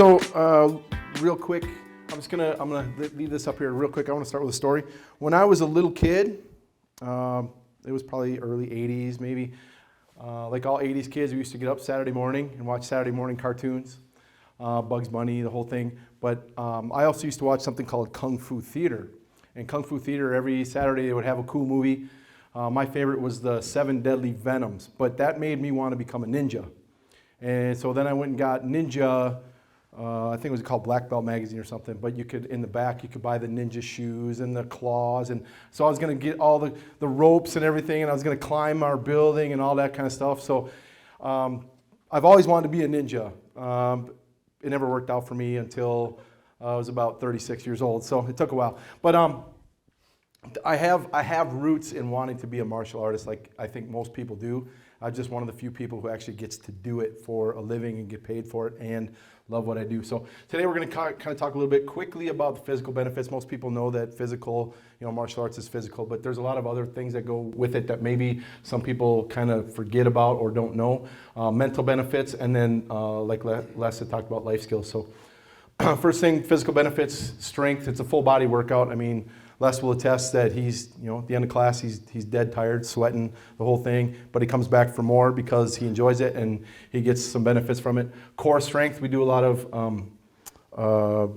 Real quick, I'm gonna leave this up here real quick. I want to start with a story. When I was a little kid, it was probably early 80s maybe. Like all 80s kids, we used to get up Saturday morning and watch Saturday morning cartoons, Bugs Bunny, the whole thing. But I also used to watch something called Kung Fu Theater. And Kung Fu Theater, every Saturday they would have a cool movie. My favorite was the 7 Deadly Venoms, but that made me want to become a ninja. And so then I went and got Ninja, I think it was called Black Belt Magazine or something, but you could, in the back, you could buy the ninja shoes and the claws. And so I was going to get all the ropes and everything, and I was going to climb our building and all that kind of stuff. So I've always wanted to be a ninja. It never worked out for me until I was about 36 years old, so it took a while. But I have roots in wanting to be a martial artist, like I think most people do. I'm just one of the few people who actually gets to do it for a living and get paid for it and love what I do. So today we're going to kind of talk a little bit quickly about the physical benefits. Most people know that physical, martial arts is physical, but there's a lot of other things that go with it that maybe some people kind of forget about or don't know. Mental benefits, and then like Les had talked about, life skills. So first thing, physical benefits, strength. It's a full body workout. I mean, Les will attest that he's, at the end of class, he's dead tired, sweating, the whole thing, but he comes back for more because he enjoys it and he gets some benefits from it. Core strength, we do a lot of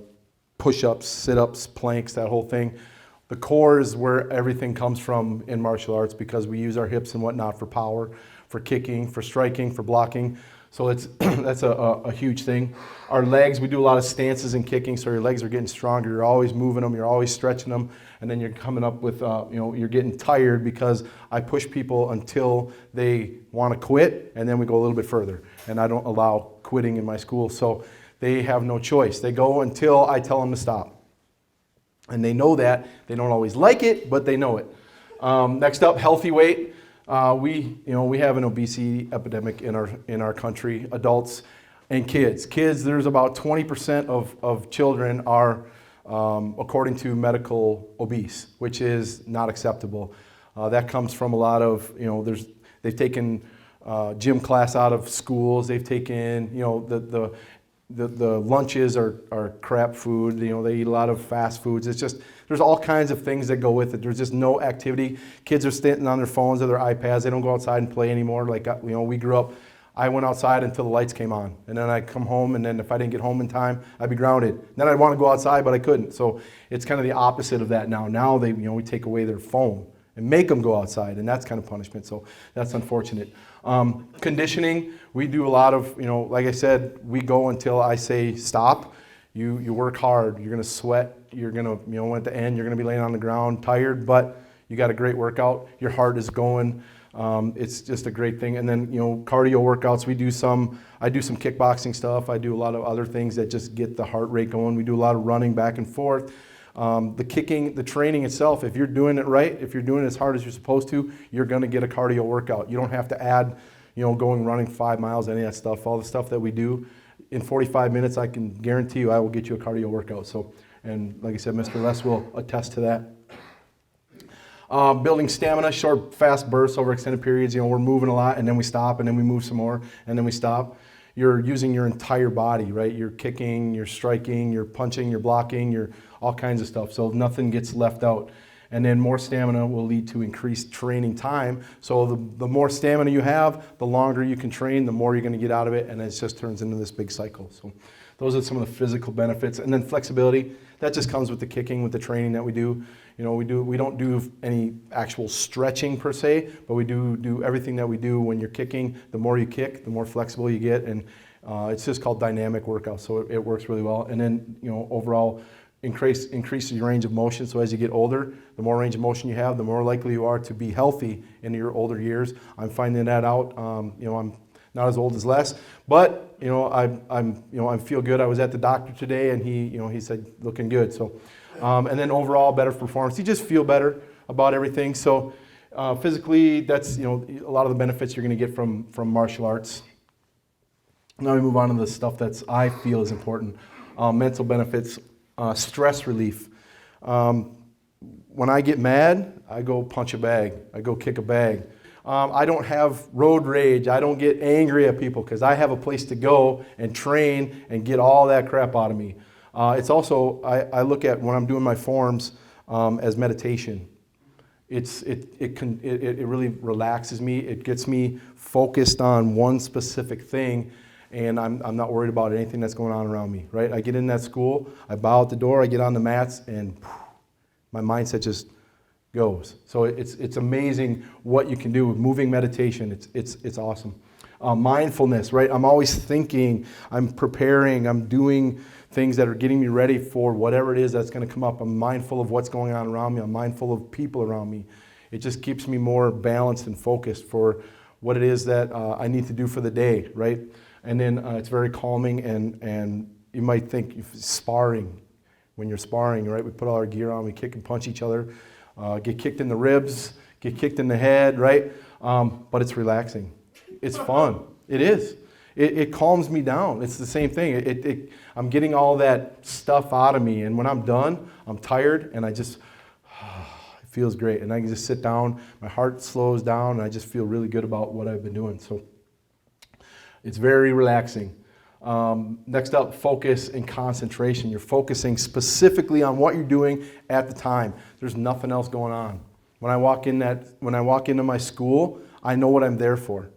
push-ups, sit-ups, planks, that whole thing. The core is where everything comes from in martial arts because we use our hips and whatnot for power, for kicking, for striking, for blocking. So that's a huge thing. Our legs, we do a lot of stances and kicking, so your legs are getting stronger. You're always moving them, you're always stretching them, and then you're coming up with, you're getting tired because I push people until they want to quit, and then we go a little bit further. And I don't allow quitting in my school, so they have no choice. They go until I tell them to stop. And they know that. They don't always like it, but they know it. Next up, healthy weight. We have an obesity epidemic in our country, adults and kids. Kids, there's about 20% of children are, according to medical, obese, which is not acceptable. That comes from a lot of, they've taken gym class out of schools. They've taken, the lunches are crap food. They eat a lot of fast foods. It's just, there's all kinds of things that go with it. There's just no activity. Kids are sitting on their phones or their iPads. They don't go outside and play anymore. Like, we grew up, I went outside until the lights came on. And then I'd come home, and then if I didn't get home in time, I'd be grounded. Then I'd want to go outside, but I couldn't. So it's kind of the opposite of that now. Now we take away their phone and make them go outside, and that's kind of punishment. So that's unfortunate. Conditioning, we do a lot of, like I said, we go until I say stop. You work hard, you're gonna sweat, you're gonna, at the end, you're gonna be laying on the ground tired, but you got a great workout, your heart is going, it's just a great thing. And then, cardio workouts, I do some kickboxing stuff, I do a lot of other things that just get the heart rate going. We do a lot of running back and forth. The kicking, the training itself, if you're doing it right, if you're doing it as hard as you're supposed to, you're gonna get a cardio workout. You don't have to add, going running 5 miles, any of that stuff. All the stuff that we do, in 45 minutes, I can guarantee you I will get you a cardio workout. So, and like I said, Mr. Les will attest to that. Building stamina, short, fast bursts over extended periods. We're moving a lot, and then we stop, and then we move some more, and then we stop. You're using your entire body, right? You're kicking, you're striking, you're punching, you're blocking, you're all kinds of stuff. So nothing gets left out. And then more stamina will lead to increased training time. So the more stamina you have, the longer you can train, the more you're going to get out of it, and it just turns into this big cycle. So those are some of the physical benefits. And then flexibility, that just comes with the kicking, with the training that we do. We don't do any actual stretching per se, but we do everything that we do when you're kicking. The more you kick, the more flexible you get, and it's just called dynamic workout. So it works really well. And then overall, increases your range of motion. So as you get older, the more range of motion you have, the more likely you are to be healthy in your older years. I'm finding that out. I'm not as old as Les, but I feel good. I was at the doctor today, and he said looking good. So, and then overall better performance. You just feel better about everything. So physically, that's a lot of the benefits you're going to get from martial arts. Now we move on to the stuff I feel is important. Mental benefits. Stress relief. When I get mad, I go punch a bag. I go kick a bag. I don't have road rage. I don't get angry at people because I have a place to go and train and get all that crap out of me. It's also, I look at when I'm doing my forms as meditation. It really relaxes me. It gets me focused on one specific thing, and I'm not worried about anything that's going on around me, right? I get in that school, I bow at the door, I get on the mats, and my mindset just goes. So it's amazing what you can do with moving meditation. It's awesome. Mindfulness, right? I'm always thinking, I'm preparing, I'm doing things that are getting me ready for whatever it is that's going to come up. I'm mindful of what's going on around me. I'm mindful of people around me. It just keeps me more balanced and focused for what it is that I need to do for the day, right? And then it's very calming, and you might think sparring. When you're sparring, right? We put all our gear on, we kick and punch each other, get kicked in the ribs, get kicked in the head, right? But it's relaxing. It's fun. It is. It calms me down. It's the same thing. I'm getting all that stuff out of me, and when I'm done, I'm tired, and it feels great. And I can just sit down, my heart slows down, and I just feel really good about what I've been doing. So it's very relaxing. Next up, focus and concentration. You're focusing specifically on what you're doing at the time. There's nothing else going on. When I walk into my school, I know what I'm there for.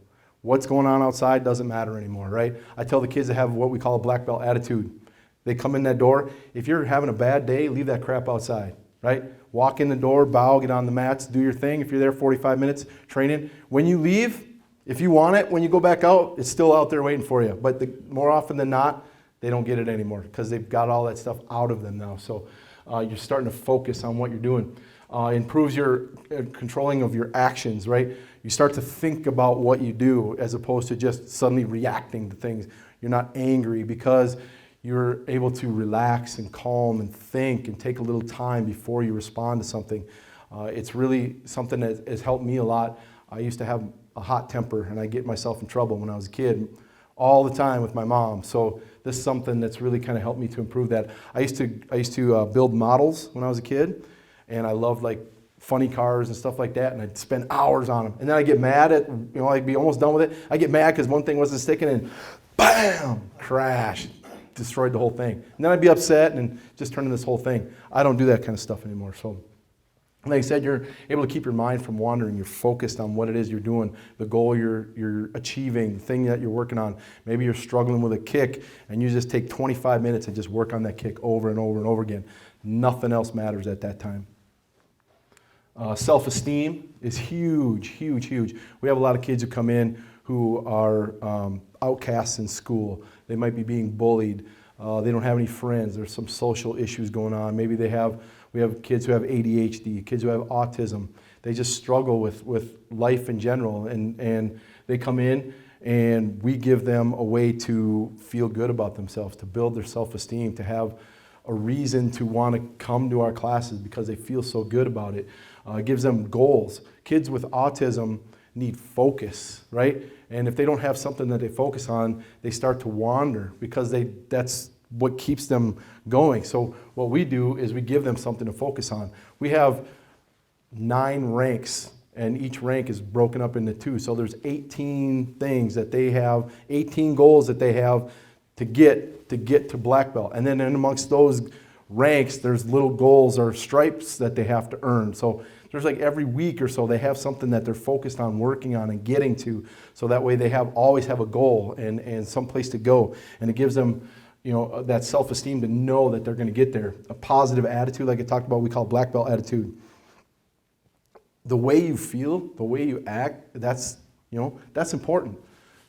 What's going on outside doesn't matter anymore, right? I tell the kids to have what we call a black belt attitude. They come in that door. If you're having a bad day, leave that crap outside, right? Walk in the door, bow, get on the mats, do your thing. If you're there 45 minutes training, when you leave, if you want it, when you go back out, it's still out there waiting for you. But more often than not, they don't get it anymore because they've got all that stuff out of them now. So you're starting to focus on what you're doing. Improves your controlling of your actions, right? You start to think about what you do as opposed to just suddenly reacting to things. You're not angry because you're able to relax and calm and think and take a little time before you respond to something. It's really something that has helped me a lot. I used to have a hot temper, and I get myself in trouble when I was a kid all the time with my mom. So this is something that's really kind of helped me to improve that. I used to build models when I was a kid, and I loved like funny cars and stuff like that, and I'd spend hours on them. And then I get mad at, I'd be almost done with it. I get mad because one thing wasn't sticking, and bam, crash, destroyed the whole thing. And then I'd be upset and just turn into this whole thing. I don't do that kind of stuff anymore. So like I said, you're able to keep your mind from wandering. You're focused on what it is you're doing, the goal you're achieving, the thing that you're working on. Maybe you're struggling with a kick, and you just take 25 minutes and just work on that kick over and over and over again. Nothing else matters at that time. Self-esteem is huge, huge, huge. We have a lot of kids who come in who are outcasts in school. They might be being bullied. They don't have any friends. There's some social issues going on. Maybe we have kids who have ADHD, kids who have autism. They just struggle with life in general, and they come in, and we give them a way to feel good about themselves, to build their self-esteem, to have a reason to want to come to our classes because they feel so good about it. It gives them goals. Kids with autism need focus, right? And if they don't have something that they focus on, they start to wander because that's what keeps them going. So what we do is we give them something to focus on. We have 9 ranks, and each rank is broken up into 2. So there's 18 things that they have, 18 goals that they have to get to black belt. And then in amongst those ranks, there's little goals or stripes that they have to earn. So there's like every week or so they have something that they're focused on working on and getting to, so that way they always have a goal and some place to go. And it gives them that self-esteem to know that they're going to get there. A positive attitude, like I talked about, we call black belt attitude. The way you feel, the way you act, that's important,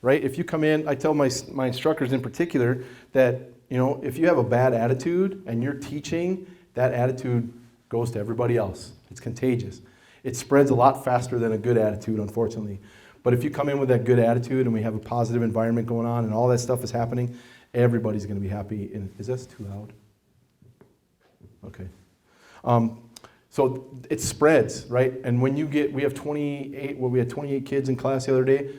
right? If you come in, I tell my instructors in particular that, if you have a bad attitude and you're teaching, that attitude goes to everybody else. It's contagious. It spreads a lot faster than a good attitude, unfortunately. But if you come in with that good attitude and we have a positive environment going on and all that stuff is happening, everybody's going to be happy. Is this too loud? Okay. So it spreads, right? And when we have 28 kids in class the other day,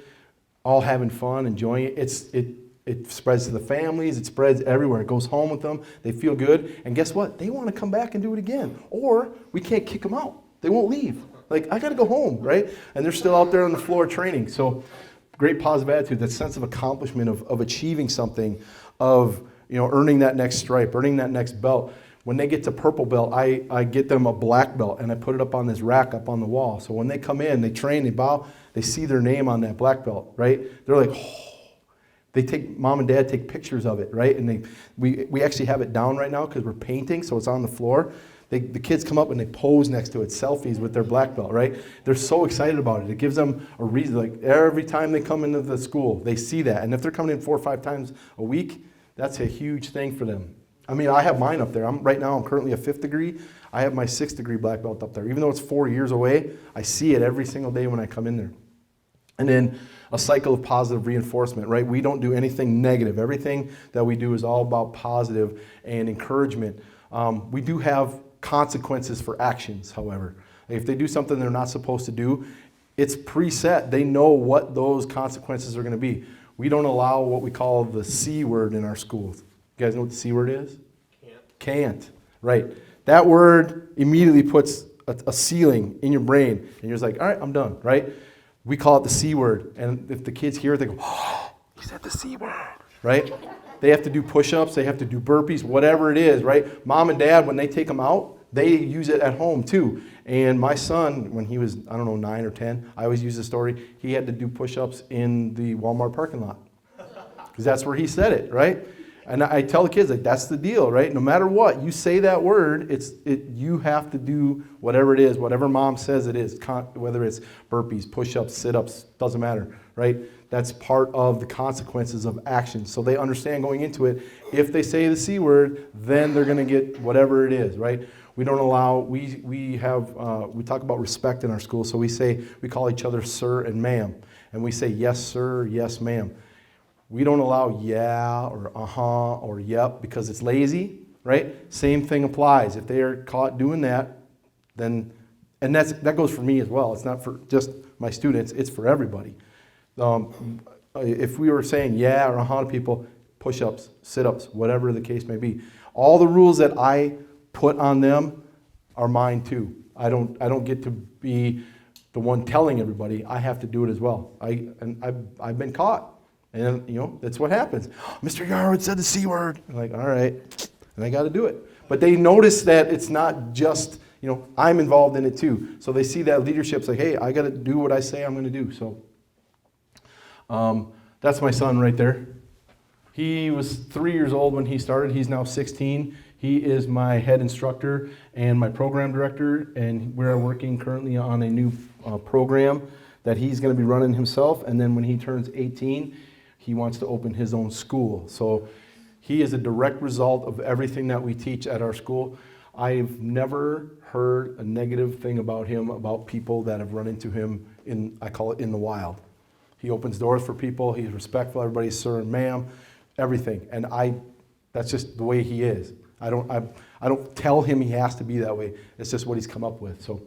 all having fun, enjoying it. It spreads to the families, it spreads everywhere. It goes home with them, they feel good, and guess what? They want to come back and do it again. Or we can't kick them out. They won't leave. Like, I got to go home, right? And they're still out there on the floor training. So great positive attitude, that sense of accomplishment of achieving something, of earning that next stripe, earning that next belt. When they get to purple belt, I get them a black belt, and I put it up on this rack up on the wall. So when they come in, they train, they bow, they see their name on that black belt, right? They're like, oh. Mom and Dad take pictures of it, right? And we actually have it down right now because we're painting, so it's on the floor. The kids come up and they pose next to it, selfies with their black belt, right? They're so excited about it. It gives them a reason. Like, every time they come into the school, they see that. And if they're coming in 4 or 5 times a week, that's a huge thing for them. I mean, I have mine up there. Right now I'm currently a 5th degree. I have my 6th degree black belt up there. Even though it's 4 years away, I see it every single day when I come in there. And then a cycle of positive reinforcement, right? We don't do anything negative. Everything that we do is all about positive and encouragement. We do have consequences for actions, however. If they do something they're not supposed to do, it's preset. They know what those consequences are going to be. We don't allow what we call the C word in our schools. You guys know what the C word is? Can't. Right. That word immediately puts a ceiling in your brain, and you're just like, all right, I'm done, right? We call it the C word, and if the kids hear it, they go, oh, he said the C word, right? They have to do push-ups, they have to do burpees, whatever it is, right? Mom and Dad, when they take them out, they use it at home too. And my son, when he was, 9 or 10, I always use the story, he had to do push-ups in the Walmart parking lot, because that's where he said it, right? And I tell the kids, like, that's the deal, right? No matter what, you say that word, you have to do whatever it is, whatever mom says it is, whether it's burpees, push-ups, sit-ups, doesn't matter, right? That's part of the consequences of action. So they understand going into it, if they say the C word, then they're going to get whatever it is, right? We don't allow, we talk about respect in our school, so we call each other sir and ma'am, and we say yes sir, yes ma'am. We don't allow yeah or uh-huh or yep because it's lazy, right? Same thing applies. If they are caught doing that, then, and that goes for me as well. It's not for just my students, it's for everybody. If we were saying yeah or uh-huh to people, push-ups, sit-ups, whatever the case may be, all the rules that I put on them are mine too. I don't get to be the one telling everybody. I have to do it as well. I've been caught. And that's what happens. Mr. Yarwood said the C word. I'm like, all right, and I got to do it. But they notice that it's not just, I'm involved in it too. So they see that leadership's like, hey, I got to do what I say I'm going to do. So that's my son right there. He was 3 years old when he started. He's now 16. He is my head instructor and my program director, and we're working currently on a new program that he's going to be running himself. And then when he turns 18, he wants to open his own school. So he is a direct result of everything that we teach at our school. I've never heard a negative thing about him, about people that have run into him I call it in the wild. He opens doors for people. He's respectful. Everybody's sir and ma'am, everything. And that's just the way he is. I don't tell him he has to be that way. It's just what he's come up with. So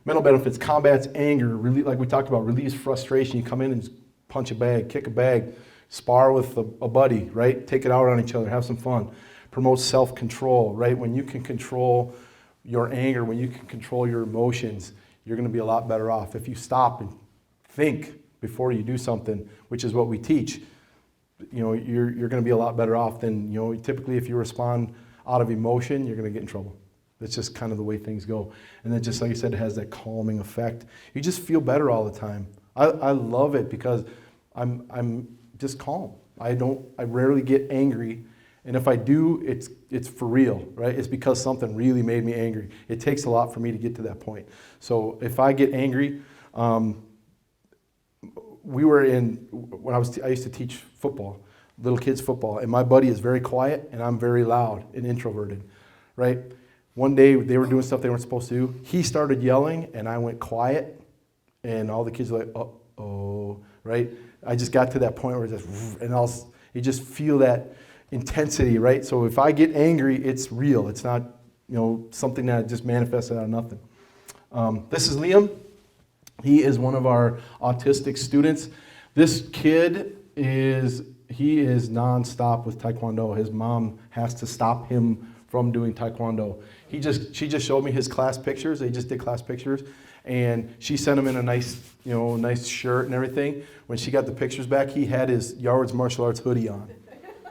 mental benefits, combats anger, like we talked about, release frustration. You come in and punch a bag, kick a bag, spar with a buddy, right? Take it out on each other, have some fun. Promotes self-control, right? When you can control your anger, when you can control your emotions, you're going to be a lot better off. If you stop and think before you do something, which is what we teach, you're going to be a lot better off than, typically if you respond out of emotion, you're going to get in trouble. That's just kind of the way things go. And then just like I said, it has that calming effect. You just feel better all the time. I love it because I'm just calm. I rarely get angry, and if I do, it's for real, right? It's because something really made me angry. It takes a lot for me to get to that point. So if I get angry, when I used to teach football, little kids football, and my buddy is very quiet and I'm very loud and introverted, right? One day they were doing stuff they weren't supposed to do. He started yelling and I went quiet. And all the kids were like, uh-oh, right? I just got to that point where you just feel that intensity, right? So if I get angry, it's real. It's not, something that just manifests out of nothing. This is Liam. He is one of our autistic students. This kid is nonstop with Taekwondo. His mom has to stop him from doing Taekwondo. She just showed me his class pictures. They just did class pictures, and she sent him in a nice shirt and everything. When she got the pictures back, he had his Yarwood's martial arts hoodie on.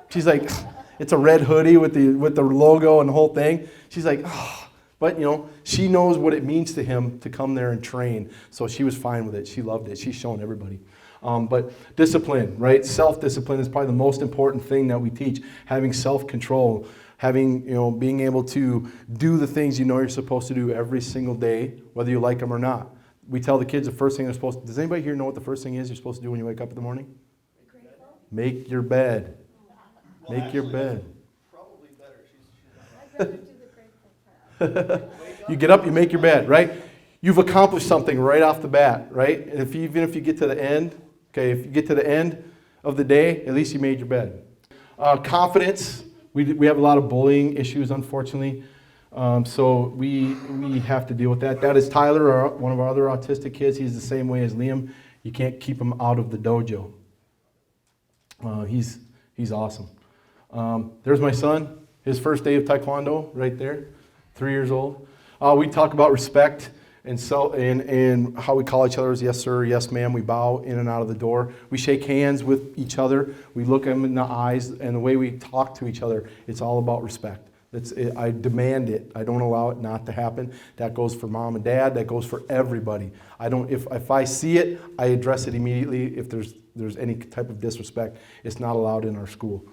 She's like, it's a red hoodie with the logo and the whole thing. She's like, oh. But, she knows what it means to him to come there and train. So she was fine with it. She loved it. She's showing everybody. But discipline, right? Self-discipline is probably the most important thing that we teach. Having self-control, being able to do the things you're supposed to do every single day, whether you like them or not. We tell the kids the first thing they're supposed to, does anybody here know what the first thing is you're supposed to do when you wake up in the morning? Make your bed. Make your bed. Probably better. You get up, you make your bed, right? You've accomplished something right off the bat, right? And even if you get to the end, okay, if you get to the end of the day, at least you made your bed. Confidence. We have a lot of bullying issues, unfortunately. So we have to deal with that. That is Tyler, one of our other autistic kids. He's the same way as Liam. You can't keep him out of the dojo. He's awesome. There's my son, his first day of Taekwondo right there, 3 years old. We talk about respect and how we call each other as yes sir, yes ma'am. We bow in and out of the door. We shake hands with each other. We look them in the eyes, and the way we talk to each other, it's all about respect. I demand it. I don't allow it not to happen. That goes for mom and dad. That goes for everybody. If I see it, I address it immediately. If there's any type of disrespect, it's not allowed in our school.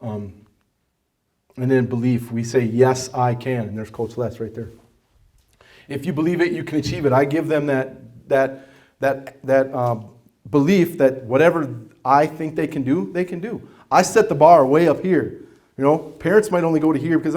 And then belief, we say, yes, I can. And there's Coach Les right there. If you believe it, you can achieve it. I give them that belief that whatever I think they can do, they can do. I set the bar way up here. Parents might only go to here because,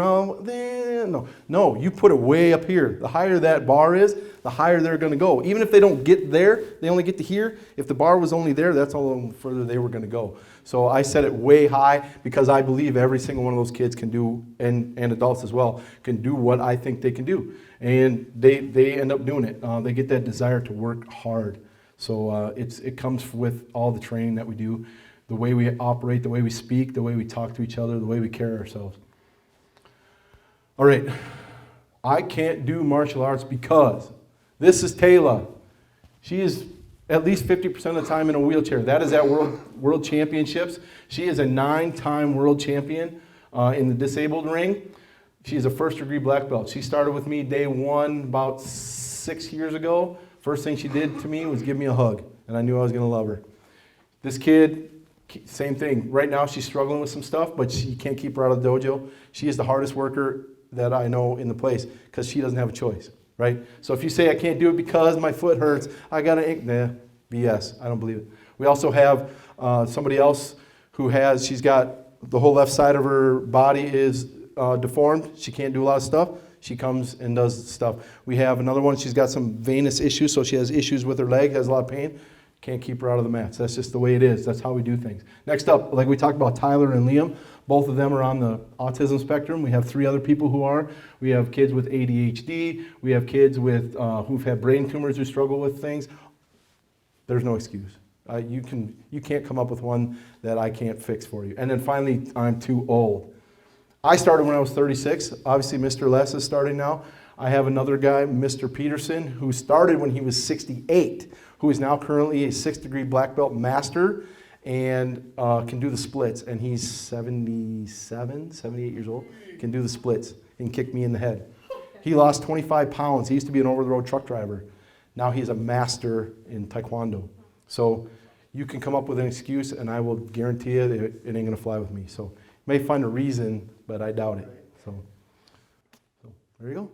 no, you put it way up here. The higher that bar is, the higher they're going to go. Even if they don't get there, they only get to here. If the bar was only there, that's all the further they were going to go. So I set it way high because I believe every single one of those kids can do, and adults as well, can do what I think they can do. And they end up doing it. They get that desire to work hard. So it comes with all the training that we do, the way we operate, the way we speak, the way we talk to each other, the way we carry ourselves. All right. I can't do martial arts because this is Taylor. She is at least 50% of the time in a wheelchair. That is at World Championships. She is a 9-time world champion in the disabled ring. She is a first-degree black belt. She started with me day one about 6 years ago. First thing she did to me was give me a hug, and I knew I was going to love her. This kid, same thing. Right now she's struggling with some stuff, but you can't keep her out of the dojo. She is the hardest worker that I know in the place because she doesn't have a choice, right? So if you say I can't do it because my foot hurts, I got to, BS. I don't believe it. We also have somebody else she's got the whole left side of her body is deformed. She can't do a lot of stuff. She comes and does stuff. We have another one. She's got some venous issues, so she has issues with her leg, has a lot of pain. Can't keep her out of the mats. That's just the way it is. That's how we do things. Next up, like we talked about Tyler and Liam, both of them are on the autism spectrum. We have 3 other people who are. We have kids with ADHD. We have kids with who've had brain tumors who struggle with things. There's no excuse. You can't come up with one that I can't fix for you. And then finally, I'm too old. I started when I was 36. Obviously, Mr. Les is starting now. I have another guy, Mr. Peterson, who started when he was 68, who is now currently a 6th-degree black belt master and can do the splits. And he's 78 years old, can do the splits and kick me in the head. He lost 25 pounds. He used to be an over-the-road truck driver. Now he's a master in Taekwondo. So you can come up with an excuse, and I will guarantee you it ain't going to fly with me. So you may find a reason, but I doubt it. So there you go.